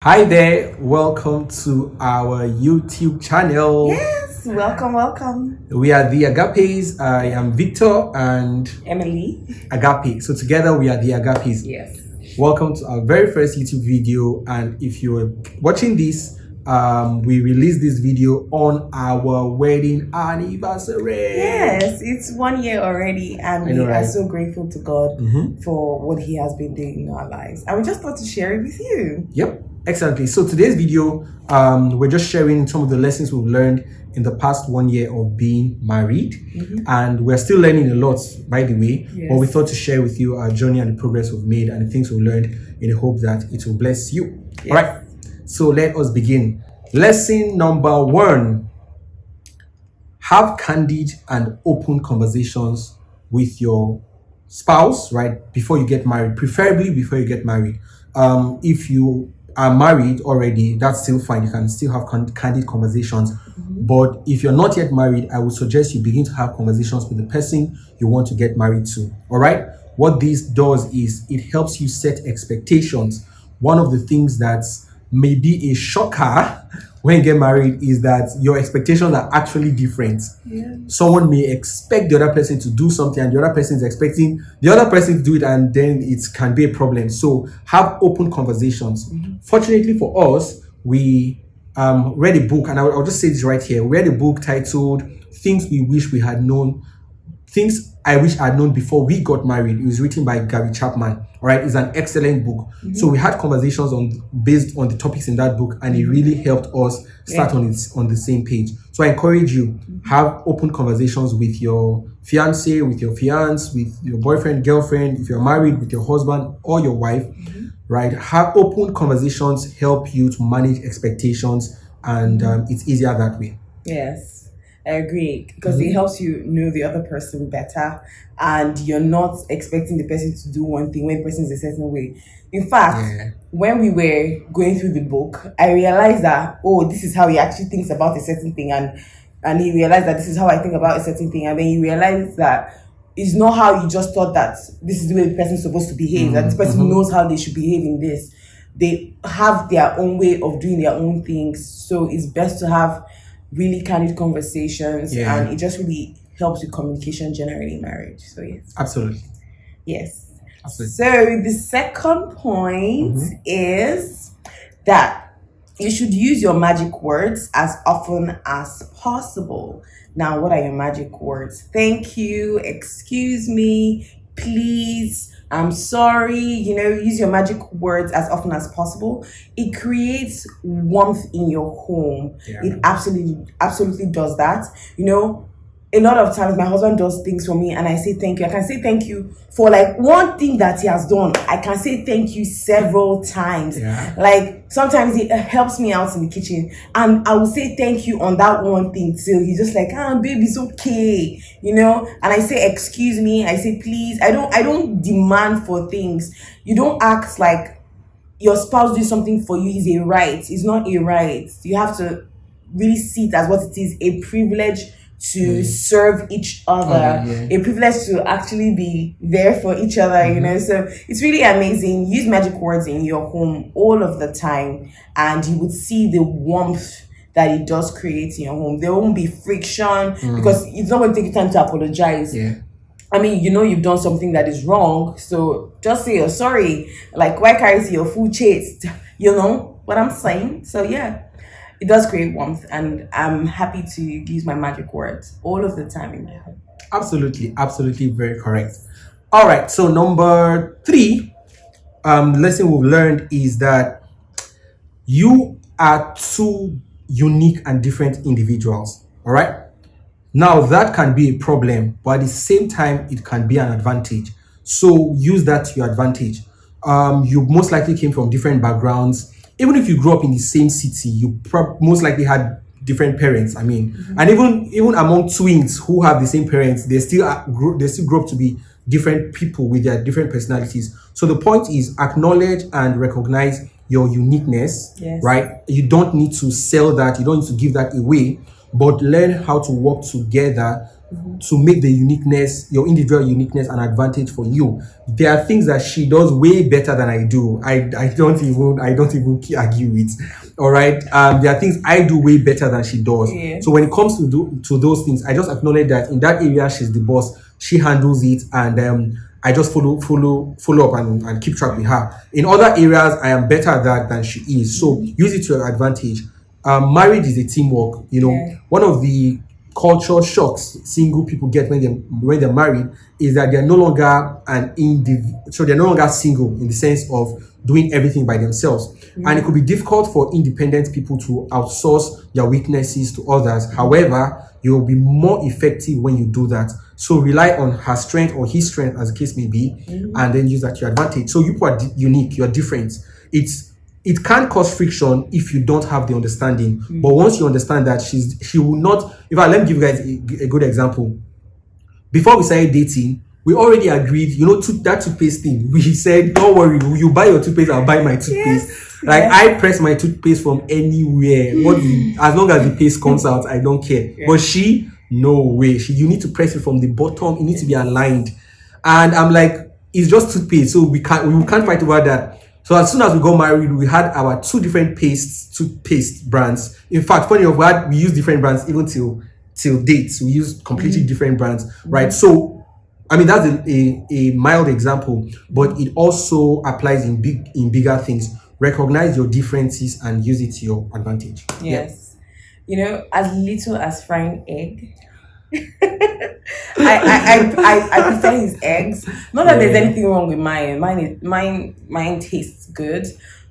Hi there, welcome to our YouTube channel. Yes, welcome. We are the Agapes. I am Victor and Emily. Agape. So together we are the Agapes. Yes. Welcome to our very first YouTube video. And if you're watching this, we released this video on our wedding anniversary. Yes, it's 1 year already, and we are so grateful to God for what He has been doing in our lives. And we just thought to share it with you. Yep. Excellently. So today's video, we're just sharing some of the lessons we've learned in the past 1 year of being married, and we're still learning a lot, by the way. Yes. But we thought to share with you our journey and the progress we've made and the things we've learned in the hope that it will bless you. Yes. All right. So let us begin. Lesson number 1: have candid and open conversations with your spouse, right, before you get married, preferably before you get married. If you are married already, that's still fine. You can still have candid conversations. But if you're not yet married, I would suggest you begin to have conversations with the person you want to get married to. All right. What this does is it helps you set expectations. One of the things that's maybe a shocker when you get married is that your expectations are actually different. Yeah. Someone may expect the other person to do something and the other person is expecting the other person to do it, and then it can be a problem. So have open conversations. Fortunately for us, we read a book, and I'll just say this right here. We read a book titled Things We Wish We Had Known. Things I Wish I Had Known Before We Got Married. It was written by Gary Chapman. All right, it's an excellent book. So we had conversations based on the topics in that book, and it really helped us start on the same page. So I encourage you, have open conversations with your fiance, with your fiance, with your boyfriend, girlfriend, if you're married, with your husband or your wife. Right, have open conversations help you to manage expectations, and it's easier that way. Yes. I agree, because it helps you know the other person better, and you're not expecting the person to do one thing when the person is a certain way. In fact, when we were going through the book, I realized that, this is how he actually thinks about a certain thing, and he realized that this is how I think about a certain thing, and then you realize that it's not how you just thought that this is the way the person is supposed to behave, that this person knows how they should behave in this. They have their own way of doing their own things, so it's best to have really candid conversations, and it just really helps with communication generally in marriage. So yes, absolutely. Yes. Absolutely. So the second point is that you should use your magic words as often as possible. Now, what are your magic words? Thank you, excuse me, please, I'm sorry. Use your magic words as often as possible. It creates warmth in your home. It absolutely does that. A lot of times my husband does things for me and I say thank you. I can say thank you for like one thing that he has done. I can say thank you several times. Like sometimes it helps me out in the kitchen and I will say thank you on that one thing till he's just like, babe, it's okay. And I say excuse me, I say please. I don't demand for things. You don't act like your spouse doing something for you is a right. It's not a right. You have to really see it as what it is, a privilege to serve each other, a privilege to actually be there for each other, so it's really amazing. Use magic words in your home all of the time and you would see the warmth that it does create in your home. There won't be friction because it's not going to take you time to apologize. I mean, you've done something that is wrong, so just say you're sorry. Like, why carry your full chest? You know what I'm saying? So it does create warmth, and I'm happy to use my magic words all of the time in my home. Absolutely, very correct. All right, so number 3, lesson we've learned is that you are two unique and different individuals. All right. Now that can be a problem, but at the same time, it can be an advantage. So use that to your advantage. You most likely came from different backgrounds. Even if you grew up in the same city, you most likely had different parents. I mean, and even among twins who have the same parents, they still grow up to be different people with their different personalities. So the point is acknowledge and recognize your uniqueness, right? You don't need to sell that. You don't need to give that away, but learn how to work together to make the uniqueness, your individual uniqueness, an advantage for you. There are things that she does way better than I do. I don't even argue with. All right. There are things I do way better than she does. Yeah. So when it comes to those things, I just acknowledge that in that area she's the boss. She handles it, and I just follow up and keep track with her. In other areas, I am better at that than she is. So use it to your advantage. Marriage is a teamwork. One of the culture shocks single people get when they're married is that they're no longer so they're no longer single in the sense of doing everything by themselves. And it could be difficult for independent people to outsource their weaknesses to others. However, you will be more effective when you do that. So rely on her strength or his strength, as the case may be, and then use that to your advantage. So you are unique, you're different. It can cause friction if you don't have the understanding. But once you understand that she will not. In fact, let me give you guys a good example. Before we started dating, we already agreed, that toothpaste thing. We said, don't worry, you buy your toothpaste, I'll buy my toothpaste. Yes. I press my toothpaste from anywhere. As long as the paste comes out, I don't care. Yeah. But no way. You need to press it from the bottom. It needs to be aligned. And I'm like, it's just toothpaste, so we can't fight over that. So as soon as we got married, we had our two different toothpaste brands. In fact, funny enough, we use different brands even till dates. We use completely different brands, right? So, I mean, that's a mild example, but it also applies in bigger things. Recognize your differences and use it to your advantage. Yes. Yeah. As little as frying egg. I prefer his eggs. Not that there's anything wrong with mine. Mine tastes good,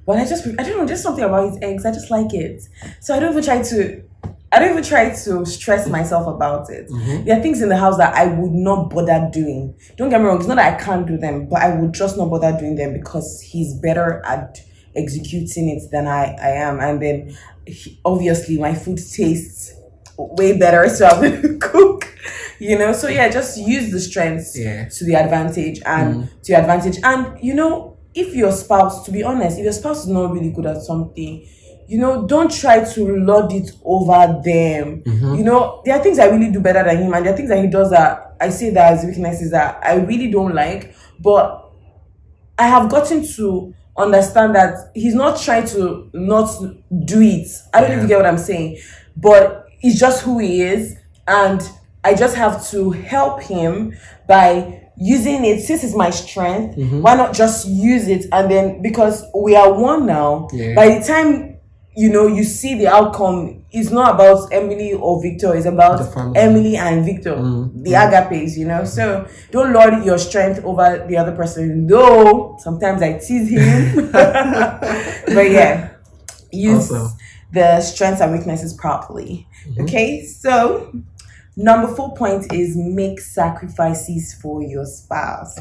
but I don't know, just something about his eggs. I just like it. So I don't even try to stress myself about it. There are things in the house that I would not bother doing. Don't get me wrong, it's not that I can't do them, but I would just not bother doing them because he's better at executing it than I am. And then obviously my food tastes way better, so I'm gonna cook. So yeah, just use the strengths to the advantage and to your advantage. And if your spouse, to be honest, if your spouse is not really good at something, don't try to lord it over them. There are things I really do better than him, and there are things that he does that I say that as weaknesses that I really don't like. But I have gotten to understand that he's not trying to not do it. I don't know if you get what I'm saying, but it's just who he is, and I just have to help him by using it. Since it's my strength, why not just use it? And then, because we are one now, by the time you see the outcome, it's not about Emily or Victor, it's about Emily and Victor, the Agapes, So don't lord your strength over the other person, though sometimes I tease him. But yeah, use the strengths and weaknesses properly. Okay, so number 4 point is make sacrifices for your spouse.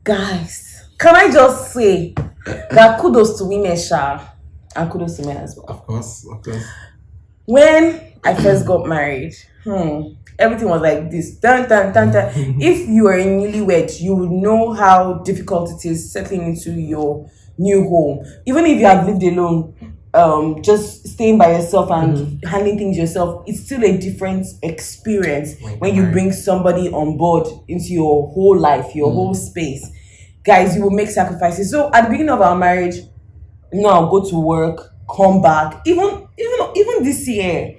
Guys, can I just say that kudos to women, and kudos to men as well. Of course. When I first got married, everything was like this. Dun, dun, dun, dun. If you are a newlywed, you would know how difficult it is settling into your new home. Even if you have lived alone, just staying by yourself and handling things yourself, it's still a different experience when you bring somebody on board into your whole life, your whole space. Guys, you will make sacrifices. So at the beginning of our marriage, I'll go to work, come back, even this year,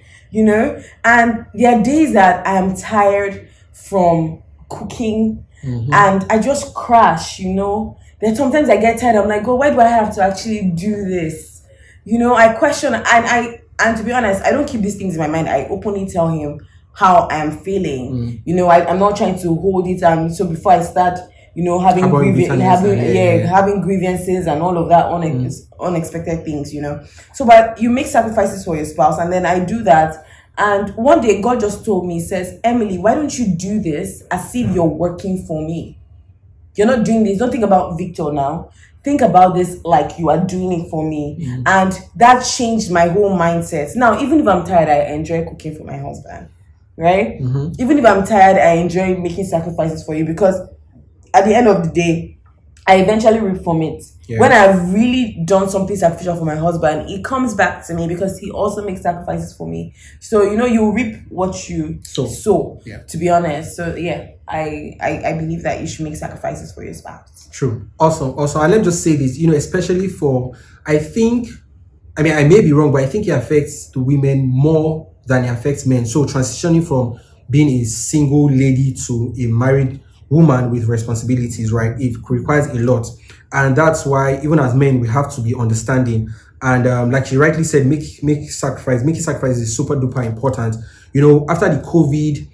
and there are days that I am tired from cooking and I just crash, Then sometimes I get tired, I'm like, God, why do I have to actually do this? I question, and to be honest, I don't keep these things in my mind. I openly tell him how I am feeling. I'm not trying to hold it, and so before I start, having grievances and all of that unexpected things, So, but you make sacrifices for your spouse, and then I do that. And one day God just told me, says, Emily, why don't you do this as if you're working for me? You're not doing this. Don't think about Victor now. Think about this like you are doing it for me. And that changed my whole mindset. Now, even if I'm tired, I enjoy cooking for my husband, right? Even if I'm tired, I enjoy making sacrifices for you, because at the end of the day, I eventually reform it. Yeah. When I've really done something sacrificial for my husband, it comes back to me because he also makes sacrifices for me. So you reap what you sow. Yeah. To be honest, so yeah, I believe that you should make sacrifices for your spouse. True. Also, and let me just say this. Especially for, I think, I mean, I may be wrong, but I think it affects the women more than it affects men. So transitioning from being a single lady to a married woman with responsibilities, right? It requires a lot. And that's why even as men, we have to be understanding. And like she rightly said, make sacrifice. Making sacrifice is super duper important. After the COVID,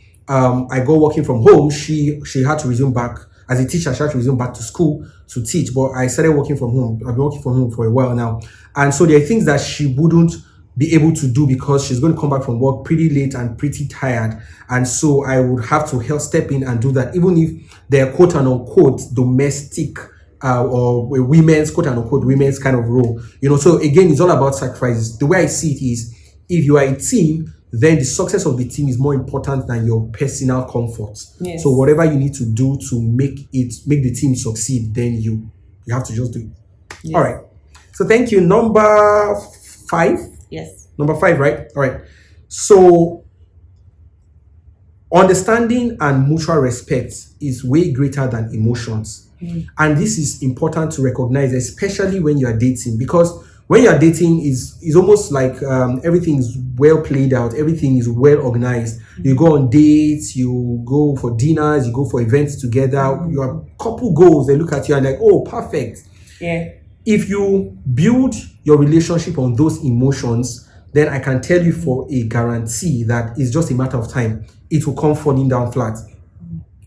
I go working from home. She had to resume back as a teacher. She had to resume back to school to teach, but I started working from home. I've been working from home for a while now. And so there are things that she wouldn't be able to do because she's going to come back from work pretty late and pretty tired. And so I would have to help step in and do that, even if they're quote unquote domestic or women's quote unquote women's kind of role. So again, it's all about sacrifices. The way I see it is, if you are a team, then the success of the team is more important than your personal comfort. Yes. So whatever you need to do to make the team succeed, then you have to just do it. Yes. All right. So thank you. Number 5. Yes. Number 5, right? All right. So understanding and mutual respect is way greater than emotions. And this is important to recognize, especially when you are dating, because when you're dating is almost like everything is well played out, everything is well organized. You go on dates, you go for dinners, you go for events together, your couple goals, they look at you and like, oh, perfect. Yeah. If you build your relationship on those emotions, then I can tell you for a guarantee that it's just a matter of time. It will come falling down flat.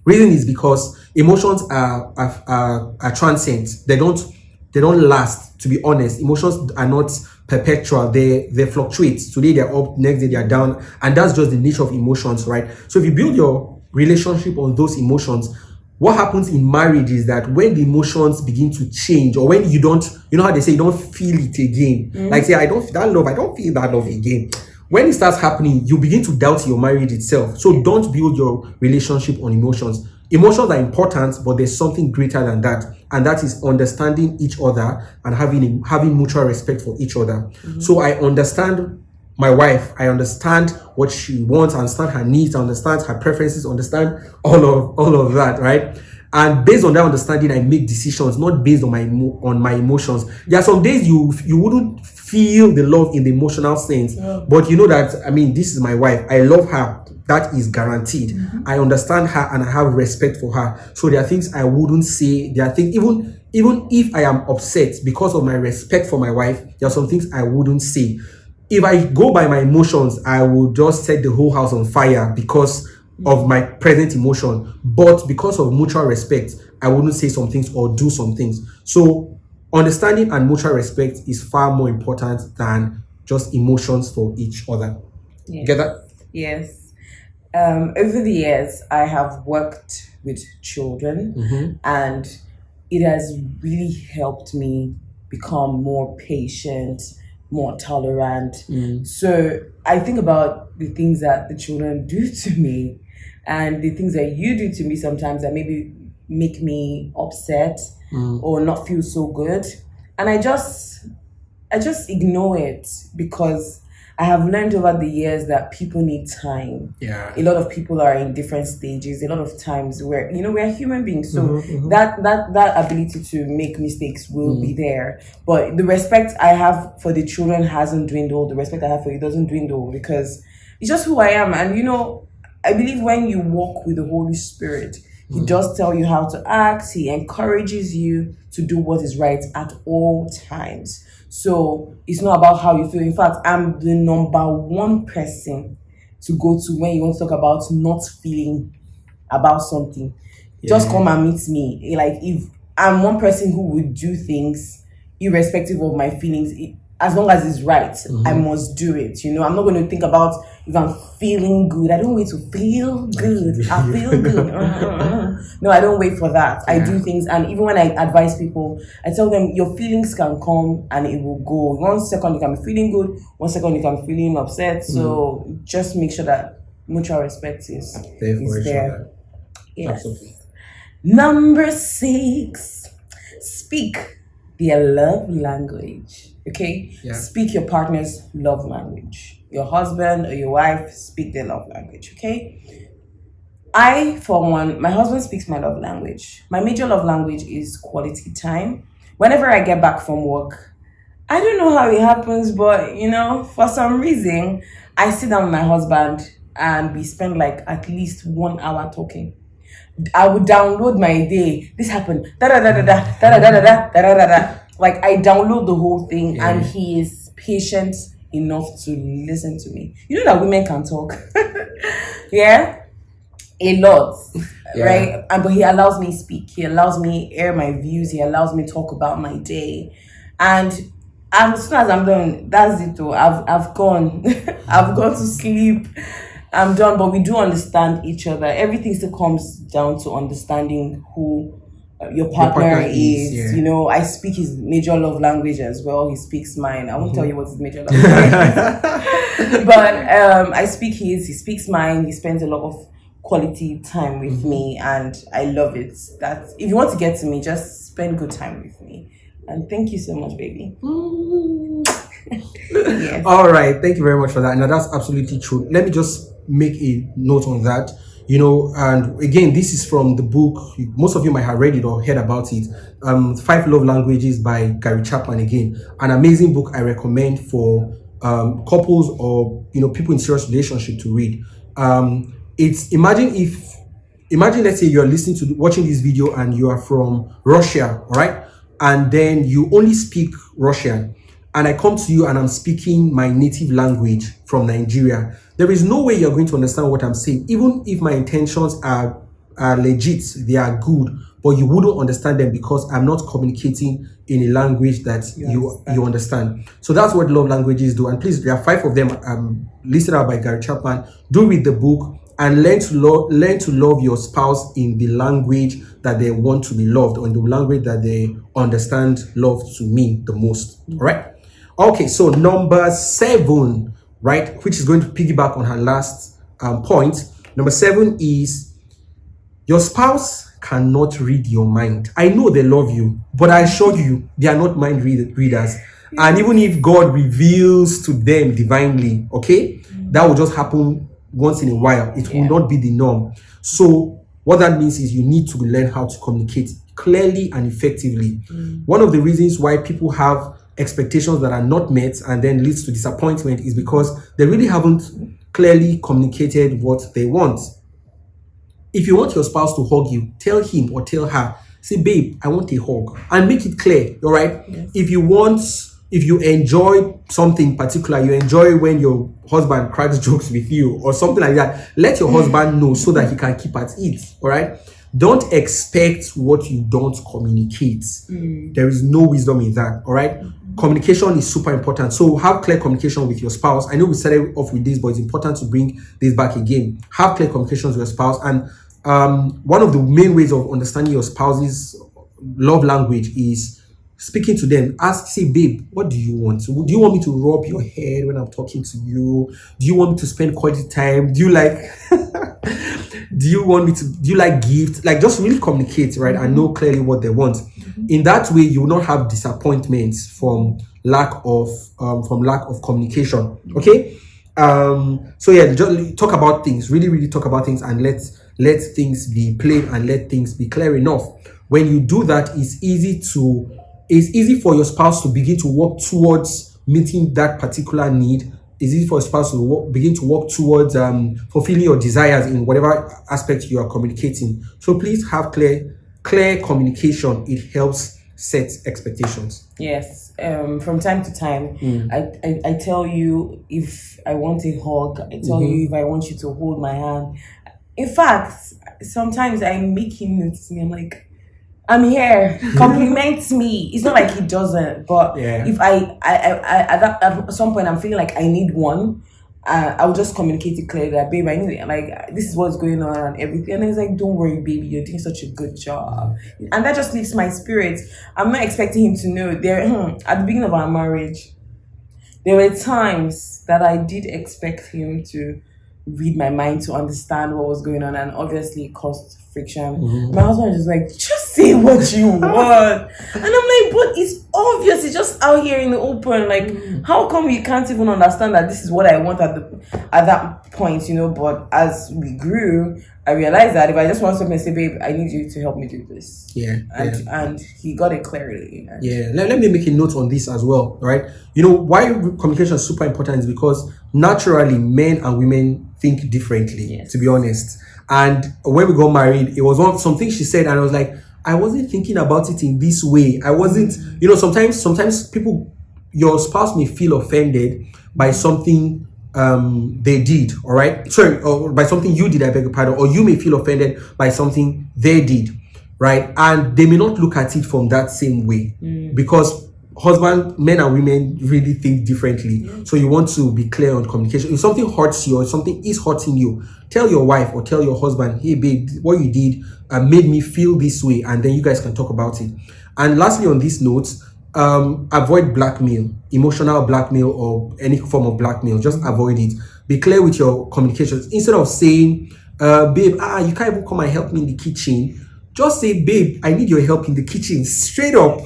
Reason is because emotions are transient. They don't last, to be honest. Emotions are not perpetual. They fluctuate. Today they're up, next day they're down, and that's just the nature of emotions, right? So if you build your relationship on those emotions, what happens in marriage is that when the emotions begin to change, or when you don't, how they say, you don't feel it again. Like say, I don't feel that love again. When it starts happening, you begin to doubt your marriage itself. So don't build your relationship on emotions. Emotions are important, but there's something greater than that, and that is understanding each other and having mutual respect for each other. So I understand my wife. I understand what she wants. I understand her needs. I understand her preferences. I understand all of that, right? And based on that understanding, I make decisions, not based on my emotions. There are some days you wouldn't feel the love in the emotional sense, but you know that, this is my wife. I love her. That is guaranteed. I understand her and I have respect for her. So there are things I wouldn't say. There are things, even if I am upset because of my respect for my wife, there are some things I wouldn't say. If I go by my emotions, I will just set the whole house on fire because of my present emotion. But because of mutual respect, I wouldn't say some things or do some things. So understanding and mutual respect is far more important than just emotions for each other. Yes. Get that? Yes. Over the years, I have worked with children, and it has really helped me become more patient, more tolerant. So I think about the things that the children do to me and the things that you do to me sometimes that maybe make me upset or not feel so good. And I just ignore it because I have learned over the years that people need time. Yeah. A lot of people are in different stages. A lot of times we're human beings. So that ability to make mistakes will be there. But the respect I have for the children hasn't dwindled. The respect I have for you doesn't dwindle because it's just who I am. And I believe when you walk with the Holy Spirit, He does tell you how to act. He encourages you to do what is right at all times. So it's not about how you feel. In fact, I'm the number one person to go to when you want to talk about not feeling about something. Just come and meet me. Like, if I'm one person who would do things irrespective of my feelings, as long as it's right, I must do it. I'm not going to think about if I'm feeling good. I don't wait to feel good. I feel good. No, I don't wait for that. I do things, and even when I advise people, I tell them your feelings can come and it will go. 1 second you can be feeling good, 1 second you can be feeling upset. So just make sure that mutual respect is there. Yes. Absolutely. Number 6. Speak their love language. Okay? Yeah. Speak your partner's love language. Your husband or your wife, speak their love language. Okay? I, for one, my husband speaks my love language. My major love language is quality time. Whenever I get back from work, I don't know how it happens, but for some reason, I sit down with my husband and we spend like at least 1 hour talking. I would download my day. This happened. Da da da da da da da da da da da da da. Like I download the whole thing, and he is patient enough to listen to me. You know that women can talk, yeah, a lot, right? And but he allows me speak. He allows me air my views. He allows me talk about my day, and as soon as I'm done, that's it. Though I've gone, I've gone to sleep. I'm done, but we do understand each other. Everything still comes down to understanding who your partner is. Yeah. I speak his major love language as well. He speaks mine. I won't tell you what his major love language is. But I speak his, he speaks mine. He spends a lot of quality time with me, and I love it. That if you want to get to me, just spend good time with me. And thank you so much, baby. Yes. All right, thank you very much for that. Now that's absolutely true. Let me just make a note on that. And again, this is from the book. Most of you might have read it or heard about it. 5 Love Languages by Gary Chapman. Again, an amazing book I recommend for couples or people in serious relationship to read. It's imagine let's say you're watching this video and you are from Russia, all right, and then you only speak Russian, and I come to you and I'm speaking my native language from Nigeria. There is no way you're going to understand what I'm saying, even if my intentions are legit, they are good, but you wouldn't understand them because I'm not communicating in a language that you understand. So that's what love languages do. And please, there are 5 of them listed out by Gary Chapman. Do read the book and learn to love your spouse in the language that they want to be loved, or in the language that they understand love to mean the most. All right. Okay, so number 7, right, which is going to piggyback on her last point. Number 7 is your spouse cannot read your mind. I know they love you, but I assure you, they are not mind readers. And even if God reveals to them divinely, okay, that will just happen once in a while. It will not be the norm. So what that means is you need to learn how to communicate clearly and effectively. One of the reasons why people have expectations that are not met and then leads to disappointment is because they really haven't clearly communicated what they want. If you want your spouse to hug you, tell him or tell her, say, babe, I want a hug, and make it clear. All right. Yes. If you enjoy something particular, you enjoy when your husband cracks jokes with you or something like that, let your husband know so that he can keep at it. All right. Don't expect what you don't communicate. There is no wisdom in that. All right. Communication is super important. So have clear communication with your spouse. I know we started off with this, but it's important to bring this back again. Have clear communications with your spouse. And one of the main ways of understanding your spouse's love language is speaking to them. Say, babe, what do you want? Do you want me to rub your head when I'm talking to you? Do you want me to spend quality time? Do you like do you like gifts? Like, just really communicate, right? And know clearly what they want. In that way, you will not have disappointments from lack of communication. Okay. So yeah, just talk about things. Really talk about things, and let things be plain and let things be clear enough. When you do that, it's easy for your spouse to begin to work towards meeting that particular need. It's easy for a spouse to begin to work towards fulfilling your desires in whatever aspect you are communicating. So please have clear communication. It helps set expectations. Yes. From time to time, I tell you if I want a hug. I tell you if I want you to hold my hand. In fact, sometimes I make him notice me. I'm like, I'm here. Compliments me. It's not like he doesn't, but if I at some point I'm feeling like I need one, I'll just communicate it clearly that, babe, I need it. Like, this is what's going on and everything. And he's like, don't worry, baby, you're doing such a good job. And that just lifts my spirit. I'm not expecting him to know. At the beginning of our marriage, there were times that I did expect him to read my mind, to understand what was going on, and obviously it caused friction. My husband was just like, just say what you want. And I'm like, but it's obvious. It's just out here in the open. Like, how come you can't even understand that this is what I want at that point, you know? But as we grew, I realized that if I just want something and say, babe, I need you to help me do this. Yeah. And he got it clearly. Yeah. Let me make a note on this as well, right? You know, why communication is super important is because naturally men and women think differently, to be honest. And when we got married, it was something she said, and I was like, I wasn't thinking about it in this way. I wasn't, you know, sometimes people, your spouse may feel offended by something they did, all right? Sorry, or by something you did, I beg your pardon, or you may feel offended by something they did, right? And they may not look at it from that same way because men and women really think differently. So you want to be clear on communication. If something hurts you or something is hurting you, tell your wife or tell your husband, hey babe, what you did made me feel this way, and then you guys can talk about it. And lastly, on these notes, avoid blackmail, emotional blackmail or any form of blackmail. Just avoid it. Be clear with your communications. Instead of saying, babe, you can't even come and help me in the kitchen, just say, babe, I need your help in the kitchen, straight up.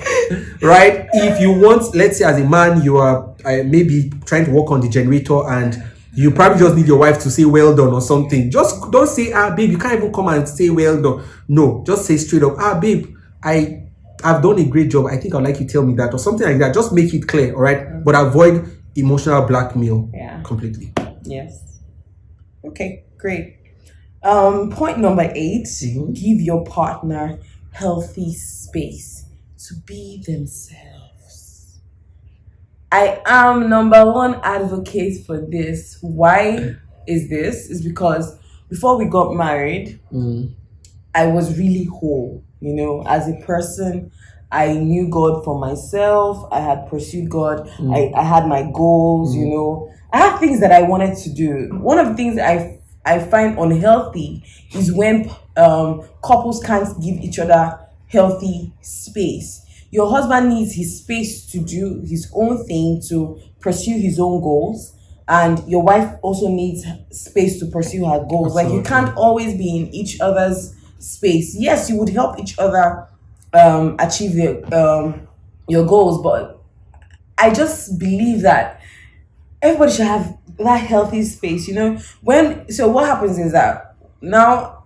Right? If you want, let's say as a man, you are maybe trying to work on the generator and you probably just need your wife to say well done or something. Just don't say, babe, you can't even come and say well done. No, just say straight up, babe, I've done a great job. I think I'd like you to tell me that or something like that. Just make it clear, all right? But avoid emotional blackmail completely. Yes. Okay, great. Point number 8, give your partner healthy space to be themselves. I am number one advocate for this. Why is this? Is because before we got married, I was really whole. You know, as a person, I knew God for myself. I had pursued God. I had my goals, you know. I had things that I wanted to do. One of the things I find unhealthy is when couples can't give each other healthy space. Your husband needs his space to do his own thing, to pursue his own goals. And your wife also needs space to pursue her goals. Absolutely. Like, you can't always be in each other's space. Yes, you would help each other achieve your goals, but I just believe that everybody should have that healthy space, you know. So what happens is that now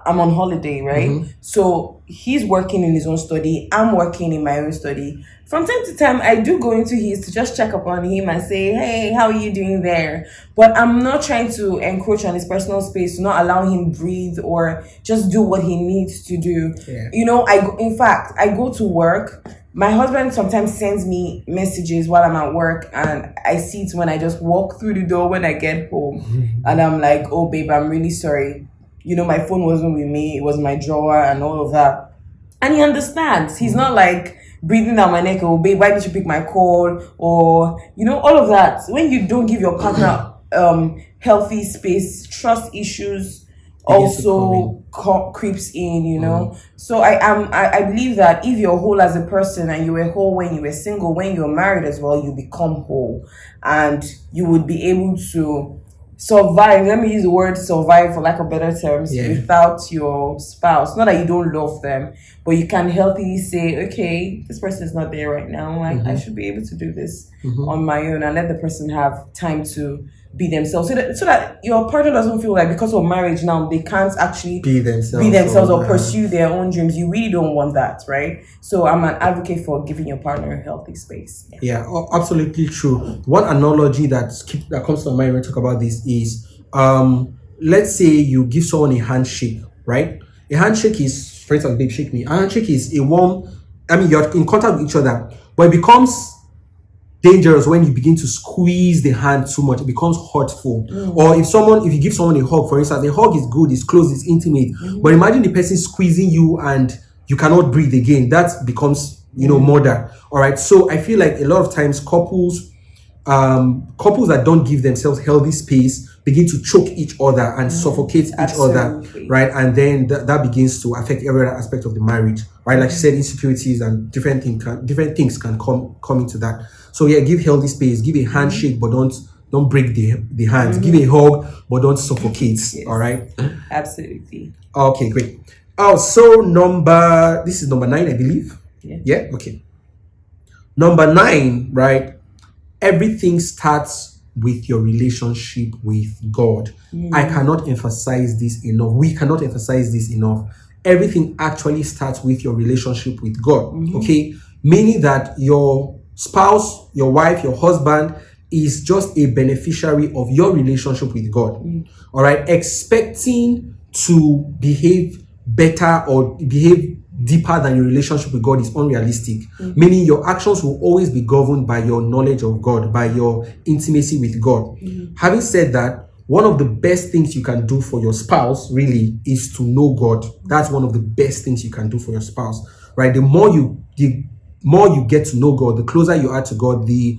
I'm on holiday, right? So he's working in his own study, I'm working in my own study. From time to time, I do go into his to just check up on him and say, hey, how are you doing there? But I'm not trying to encroach on his personal space, to not allow him breathe or just do what he needs to do. You know, I go to work. My husband sometimes sends me messages while I'm at work, and I see it when I just walk through the door when I get home. And I'm like, oh, babe, I'm really sorry. You know, my phone wasn't with me. It was in my drawer and all of that. And he understands. He's not like breathing down my neck, oh, babe, why did you pick my call? Or, you know, all of that. When you don't give your partner healthy space, trust issues also creeps in, you know. So I believe that if you're whole as a person, and you were whole when you were single, when you're married as well, you become whole, and you would be able to survive. Let me use the word survive for lack of better terms, without your spouse. Not that you don't love them, but you can healthily say, okay, this person is not there right now. I should be able to do this on my own, and let the person have time to be themselves, so that your partner doesn't feel like because of marriage now they can't actually be themselves or pursue their own dreams. You really don't want that, right? So I'm an advocate for giving your partner a healthy space. Absolutely true. One analogy that comes to mind when we talk about this is let's say you give someone a handshake, right? A handshake is, for instance, babe, shake me. A handshake is a warm, you're in contact with each other, but it becomes dangerous when you begin to squeeze the hand too much. It becomes hurtful. Or if you give someone a hug, for instance, a hug is good, it's close, it's intimate. But imagine the person squeezing you and you cannot breathe again. That becomes, murder. All right. So I feel like a lot of times couples that don't give themselves healthy space begin to choke each other and suffocate each other, right? And then that begins to affect every other aspect of the marriage, right? Like you said, insecurities and different things can come into that. So give healthy space, give a handshake, but don't break the hands. Give a hug, but don't suffocate. All right. Absolutely. Okay, great. Oh, so this is number 9, I believe. Yeah. Yeah, okay. Number 9, right? Everything starts with your relationship with God. I cannot emphasize this enough. We cannot emphasize this enough. Everything actually starts with your relationship with God. Okay? Meaning that your spouse, your wife, your husband is just a beneficiary of your relationship with God. All right? Expecting to behave better or behave deeper than your relationship with God is unrealistic. Meaning your actions will always be governed by your knowledge of God, by your intimacy with God. Having said that, one of the best things you can do for your spouse really is to know God. That's one of the best things you can do for your spouse, right? The more you get to know God, the closer you are to God, the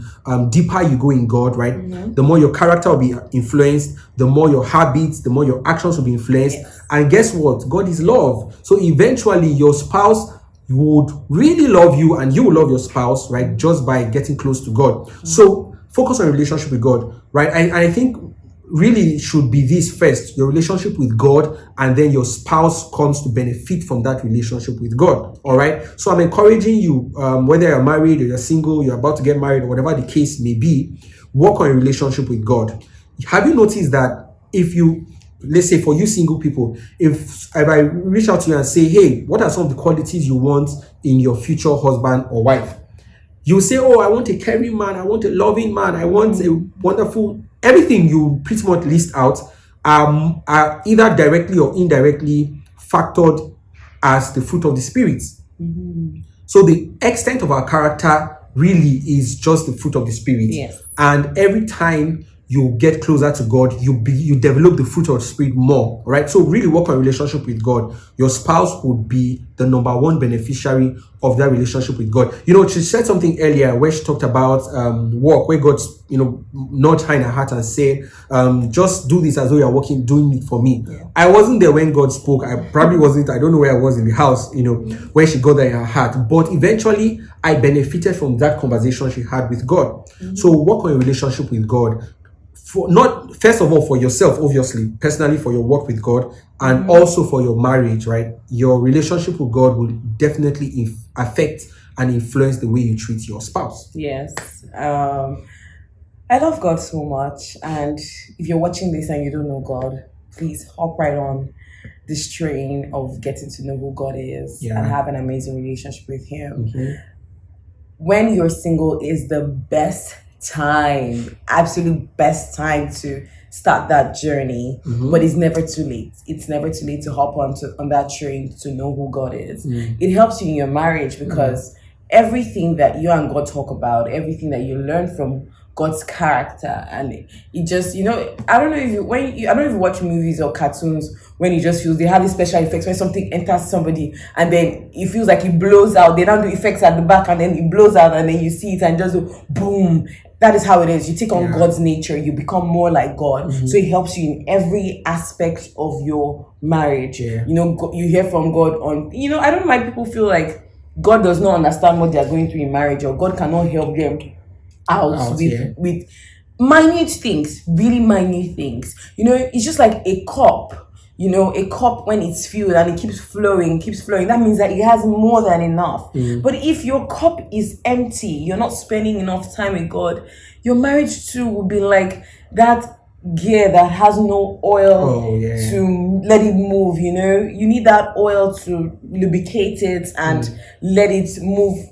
deeper you go in God, right? The more your character will be influenced, the more your habits, the more your actions will be influenced. And guess what? God is love. So eventually your spouse would really love you and you will love your spouse, right? Just by getting close to God. So focus on your relationship with God, right? And I think really should be this first, your relationship with God, and then your spouse comes to benefit from that relationship with God. All right. So I'm encouraging you, whether you're married or you're single, you're about to get married, or whatever the case may be, work on your relationship with God. Have you noticed that if you, let's say for you single people, if I reach out to you and say, hey, what are some of the qualities you want in your future husband or wife? You say, oh, I want a caring man, I want a loving man, I want a wonderful, everything you pretty much list out are either directly or indirectly factored as the fruit of the Spirit. So the extent of our character really is just the fruit of the Spirit. Yes. And every time you get closer to God, you develop the fruit of the Spirit more, right? So really work on relationship with God. Your spouse would be the number one beneficiary of that relationship with God. You know, she said something earlier where she talked about work, where God's, nudged her in her heart and said, just do this as though you're doing it for me. Yeah. I wasn't there when God spoke. I probably wasn't. I don't know where I was in the house, where she got that in her heart. But eventually, I benefited from that conversation she had with God. So work on your relationship with God. Not first of all for yourself, obviously, personally for your work with God, and also for your marriage, right? Your relationship with God will definitely affect and influence the way you treat your spouse. Yes. I love God so much, and if you're watching this and you don't know God, please hop right on this train of getting to know who God is and have an amazing relationship with Him. When you're single is the best time, absolute best time to start that journey, but it's never too late. It's never too late to hop on that train to know who God is. It helps you in your marriage because everything that you and God talk about, everything that you learn from God's character, and it just, I don't know if you watch movies or cartoons when you just feel they have these special effects when something enters somebody and then it feels like it blows out. They don't do effects at the back and then it blows out and then you see it and just boom. That is how it is. You take on God's nature, you become more like God. So it helps you in every aspect of your marriage. You hear from God on, I don't mind people feel like God does not understand what they are going through in marriage, or God cannot help them out with minute things, really minute things. It's just like a cup. A cup when it's filled and it keeps flowing, that means that it has more than enough. But if your cup is empty, you're not spending enough time with God, your marriage too will be like that gear that has no oil to let it move. You need that oil to lubricate it and let it move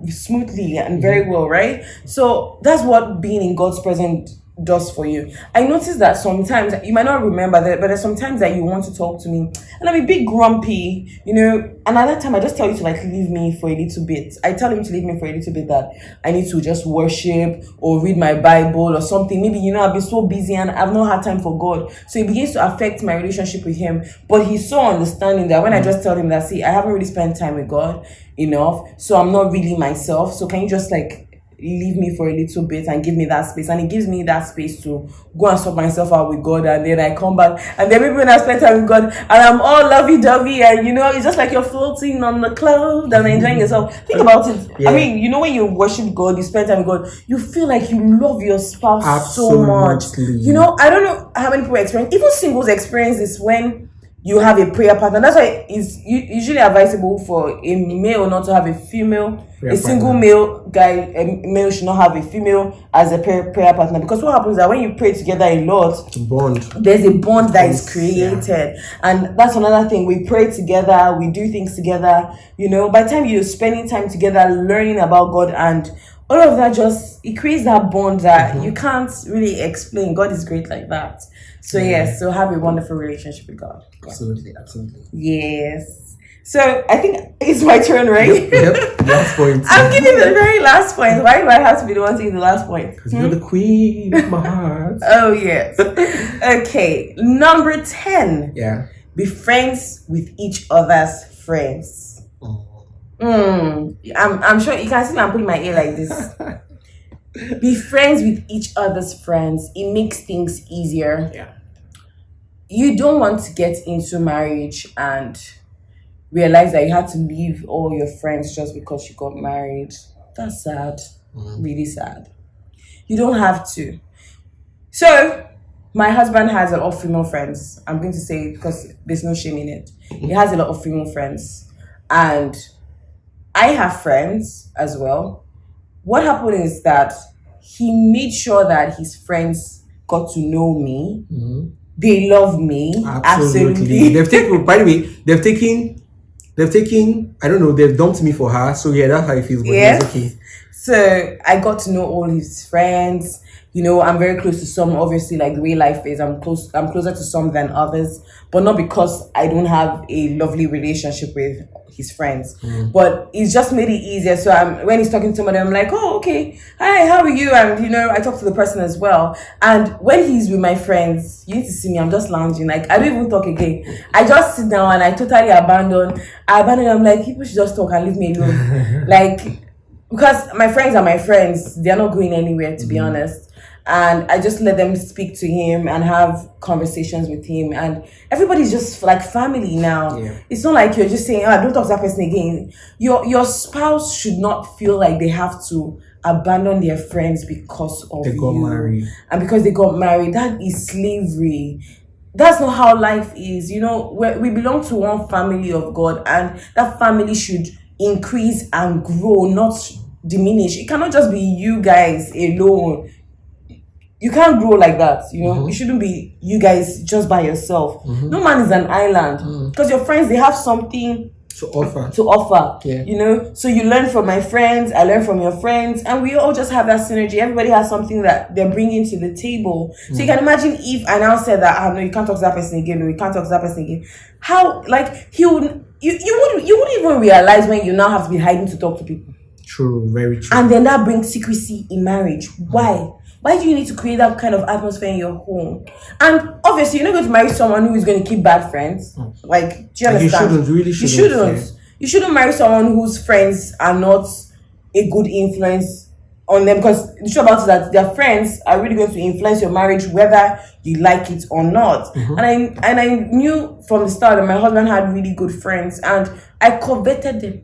smoothly and very well, right? So that's what being in God's presence does for you. I noticed that sometimes you might not remember that, but there's sometimes that you want to talk to me and I'm a bit grumpy, and at that time I just tell you to leave me for a little bit. I tell him to leave me for a little bit, that I need to just worship or read my Bible or something. Maybe I've been so busy and I've not had time for God, so it begins to affect my relationship with him. But he's so understanding that when I just tell him that, see, I haven't really spent time with God enough, so I'm not really myself, so can you just leave me for a little bit and give me that space? And it gives me that space to go and sort myself out with God, and then I come back, and then maybe when I spend time with God and I'm all lovey-dovey and it's just like you're floating on the cloud and enjoying yourself. Think about it. I mean, when you worship God, you spend time with God, you feel like you love your spouse so much. I don't know how many people experience, even singles experience this, when you have a prayer partner. That's why it's usually advisable for a male not to have a female, a single male guy, a male should not have a female as a prayer partner, because what happens is that when you pray together a lot, there's a bond that is created, and that's another thing. We pray together, we do things together. By the time you're spending time together, learning about God and all of that, it creates that bond that you can't really explain. God is great like that. So yes, so have a wonderful relationship with God. Absolutely. Yes. So I think it's my turn, right? Yep. Last point. I'm giving the very last point. Why do I have to be the one to give the last point? Because you're the queen of my heart. Oh yes. Okay. Number 10. Yeah. Be friends with each other's friends. I'm sure you can see me. I'm putting my ear like this. Be friends with each other's friends. It makes things easier. Yeah. You don't want to get into marriage and realize that you had to leave all your friends just because you got married. That's sad. Really sad. You don't have to. So, my husband has a lot of female friends. I'm going to say it because there's no shame in it. He has a lot of female friends. And I have friends as well. What happened is that he made sure that his friends got to know me. They love me. Absolutely. They've taken, by the way, they've taken, I don't know, they've dumped me for her. So yeah, that's how it feels. But yes. Okay. So I got to know all his friends. I'm very close to some, obviously, like the way life is. I'm closer to some than others, but not because I don't have a lovely relationship with his friends. But it's just made it easier. So when he's talking to somebody, I'm like, oh, okay, hi, how are you? And I talk to the person as well. And when he's with my friends, you need to see me. I'm just lounging. Like, I don't even talk again. I just sit down and I totally abandon. I'm like, people should just talk and leave me alone. Like, because my friends are my friends. They're not going anywhere, to be honest. And I just let them speak to him and have conversations with him. And everybody's just like family now. Yeah. It's not like you're just saying, don't talk to that person again. Your spouse should not feel like they have to abandon their friends because of they got married. And because they got married. That is slavery. That's not how life is. We belong to one family of God, and that family should increase and grow, not diminish. It cannot just be you guys alone. You can't grow like that, It shouldn't be you guys just by yourself. No man is an island, because your friends, they have something to offer. Yeah. So you learn from my friends, I learn from your friends, and we all just have that synergy. Everybody has something that they're bringing to the table. So you can imagine if I now said that, no, you can't talk to that person again, or you can't talk to that person again. How, like, you wouldn't even realize when you now have to be hiding to talk to people. True, very true. And then that brings secrecy in marriage. Why? Why do you need to create that kind of atmosphere in your home? And obviously, you're not going to marry someone who is going to keep bad friends. Like, do you understand? You shouldn't. Yeah. You shouldn't marry someone whose friends are not a good influence on them, because the truth about it is that their friends are really going to influence your marriage whether you like it or not. And I knew from the start that my husband had really good friends, and I coveted them.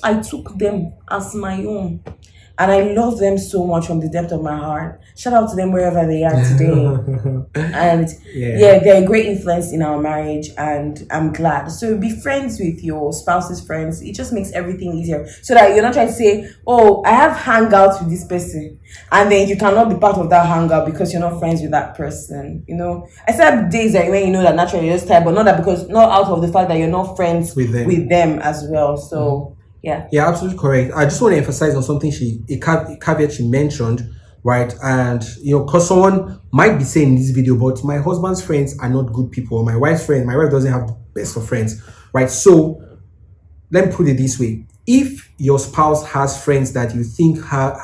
I took them as my own. And I love them so much from the depth of my heart. Shout out to them wherever they are today. And they're a great influence in our marriage, and I'm glad. So be friends with your spouse's friends. It just makes everything easier. So that you're not trying to say, oh, I have hangouts with this person, and then you cannot be part of that hangout because you're not friends with that person. I said days that when that naturally you're just tired, but not out of the fact that you're not friends with them as well. So yeah, absolutely correct. I just want to emphasize on something a caveat she mentioned, right? And because someone might be saying in this video, but my husband's friends are not good people. My wife doesn't have the best of friends, right? So let me put it this way: if your spouse has friends that you think are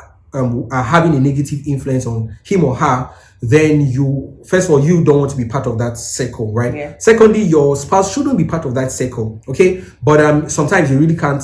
having a negative influence on him or her, then first of all, you don't want to be part of that circle, right? Yeah. Secondly, your spouse shouldn't be part of that circle, okay? But sometimes you really can't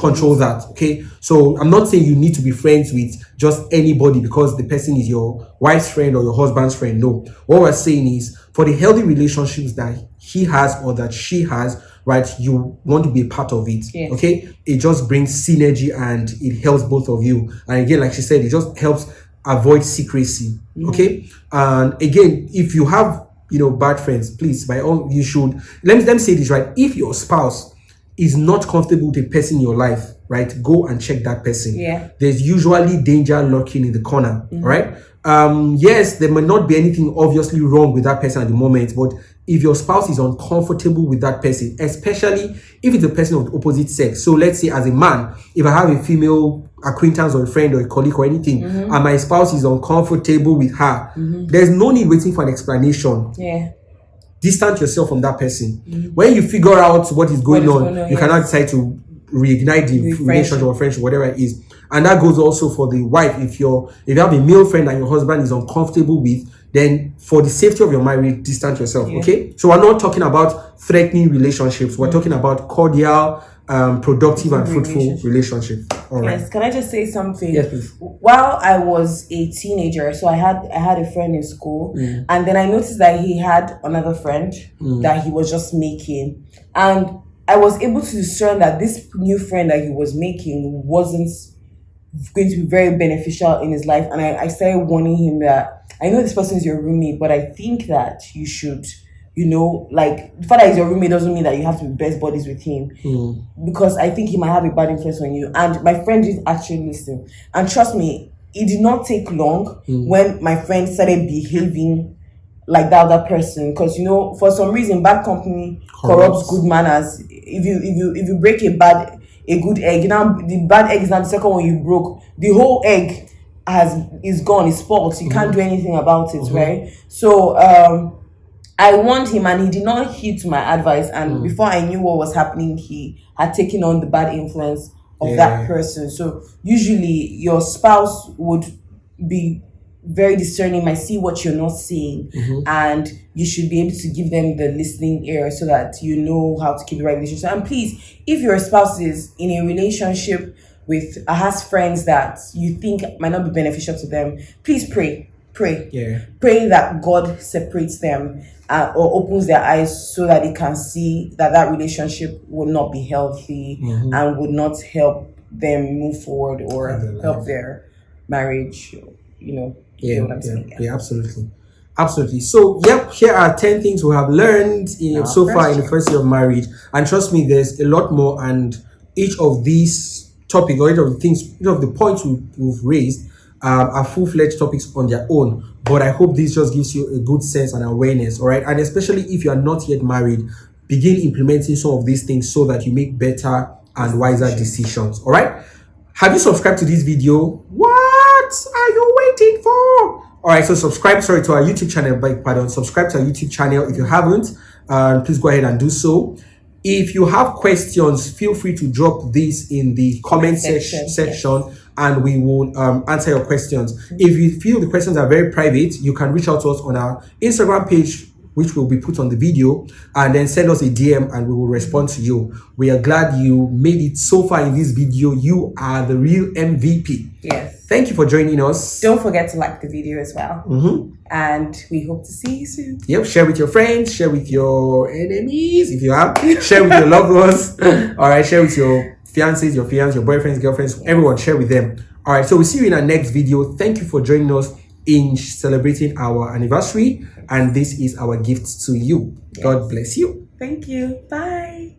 control that, okay? So I'm not saying you need to be friends with just anybody because the person is your wife's friend or your husband's friend. No, what we're saying is for the healthy relationships that he has or that she has, right, you want to be a part of it. Okay? It just brings synergy and it helps both of you. And again, like she said, it just helps avoid secrecy. Okay? And again, if you have bad friends, please, by all, you should, let me say this, right? If your spouse is not comfortable with a person in your life, right, go and check that person. Yeah. There's usually danger lurking in the corner, right? Yes, there may not be anything obviously wrong with that person at the moment, but if your spouse is uncomfortable with that person, especially if it's a person of the opposite sex. So let's say as a man, if I have a female acquaintance or a friend or a colleague or anything, and my spouse is uncomfortable with her, there's no need waiting for an explanation. Yeah. Distance yourself from that person. When you figure out what is going on, you cannot decide to reignite the relationship or friendship, whatever it is. And that goes also for the wife. If you have a male friend that your husband is uncomfortable with, then for the safety of your marriage, distance yourself. Okay, so we're not talking about threatening relationships. We're talking about cordial, productive and fruitful relationships. All right. Yes. Can I just say something? Yes, please. While I was a teenager, so I had a friend in school, and then I noticed that he had another friend that he was just making, and I was able to discern that this new friend that he was making wasn't going to be very beneficial in his life. And I started warning him that I know this person is your roommate, but I think that you should, like, the fact that he's your roommate doesn't mean that you have to be best buddies with him, because I think he might have a bad influence on you. And my friend did actually listen. And trust me, it did not take long when my friend started behaving like that other person, because for some reason bad company corrupts good manners. If you break a good egg, now the bad egg is not the second one you broke, the whole egg is gone, it's spoiled, you can't do anything about it, right? So I warned him and he did not heed to my advice, and before I knew what was happening, he had taken on the bad influence of that person. So usually your spouse would be very discerning, might see what you're not seeing, and you should be able to give them the listening ear so that you know how to keep the right relationship. And please, if your spouse is in a relationship with has friends that you think might not be beneficial to them, please pray that God separates them or opens their eyes so that they can see that relationship would not be healthy and would not help them move forward or help their marriage. Absolutely. So, here are 10 things we have learned so far in the first year of marriage. And trust me, there's a lot more. And each of these topics, or each of the points we've raised are full-fledged topics on their own. But I hope this just gives you a good sense and awareness, all right? And especially if you are not yet married, begin implementing some of these things so that you make better and wiser decisions, all right? Have you subscribed to this video? What are you waiting for? All right, so subscribe to our YouTube channel. Subscribe to our YouTube channel if you haven't. Please go ahead and do so. If you have questions, feel free to drop this in the comment section, and we will answer your questions. If you feel the questions are very private, you can reach out to us on our Instagram page, which will be put on the video, and then send us a DM and we will respond to you. We are glad you made it so far in this video. You are the real MVP. Yes. Thank you for joining us. Don't forget to like the video as well. And we hope to see you soon. Yep. Share with your friends. Share with your enemies if you have. Share with your loved ones. All right. Share with your fiancés, your fiancés, your boyfriends, girlfriends. Everyone, share with them. All right. So we'll see you in our next video. Thank you for joining us in celebrating our anniversary, and this is our gift to you. God bless you. Thank you. Bye.